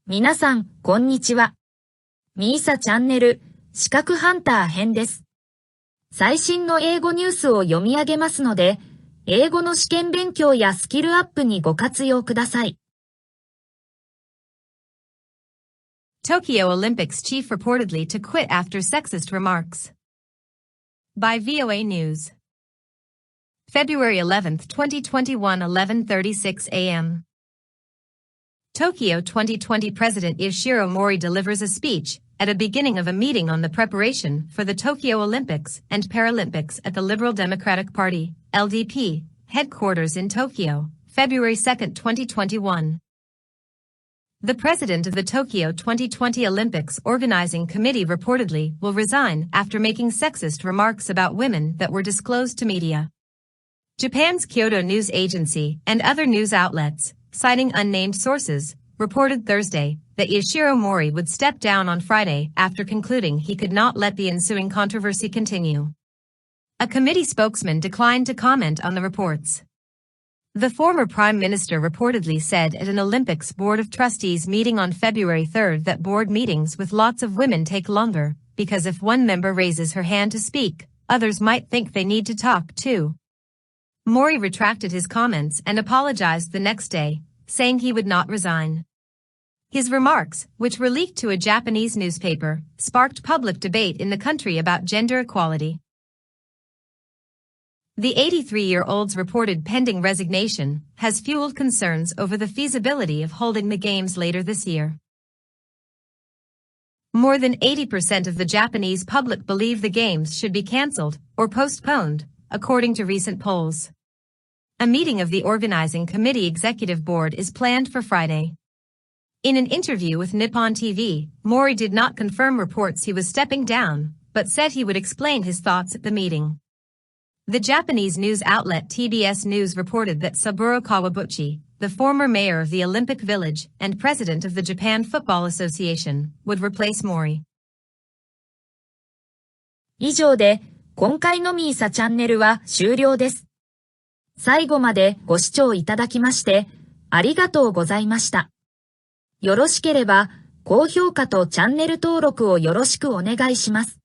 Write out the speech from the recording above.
皆さん、こんにちは。みーさチャンネル、資格ハンター編です。最新の英語ニュースを読み上げますので、英語の試験勉強やスキルアップにご活用ください。Tokyo Olympics chief reportedly to quit after sexist remarks. By VOA News. February 11, 2021, 11:36 a.m. Tokyo 2020 President Yoshiro Mori delivers a speech at a beginning of a meeting on the preparation for the Tokyo Olympics and Paralympics at the Liberal Democratic Party, LDP, headquarters in Tokyo, February 2, 2021. The president of the Tokyo 2020 Olympics Organizing Committee reportedly will resign after making sexist remarks about women that were disclosed to media. Japan's Kyodo News Agency and other news outlets, citing unnamed sources, reported Thursday that Yoshiro Mori would step down on Friday after concluding he could not let the ensuing controversy continue. A committee spokesman declined to comment on the reports. The former prime minister reportedly said at an Olympics Board of Trustees meeting on February 3 that board meetings with lots of women take longer, because if one member raises her hand to speak, others might think they need to talk too. Mori retracted his comments and apologized the next day, saying he would not resign. His remarks, which were leaked to a Japanese newspaper, sparked public debate in the country about gender equality. The 83-year-old's reported pending resignation has fueled concerns over the feasibility of holding the Games later this year. More than 80% of the Japanese public believe the Games should be cancelled or postponed, according to recent polls. A meeting of the organizing committee executive board is planned for Friday. In an interview with Nippon TV, Mori did not confirm reports he was stepping down, but said he would explain his thoughts at the meeting. The Japanese news outlet TBS News reported that Saburo Kawabuchi, the former mayor of the Olympic Village and president of the Japan Football Association, would replace Mori. 以上で、今回のみーさチャンネルは終了です。最後までご視聴いただきまして、ありがとうございました。よろしければ、高評価とチャンネル登録をよろしくお願いします。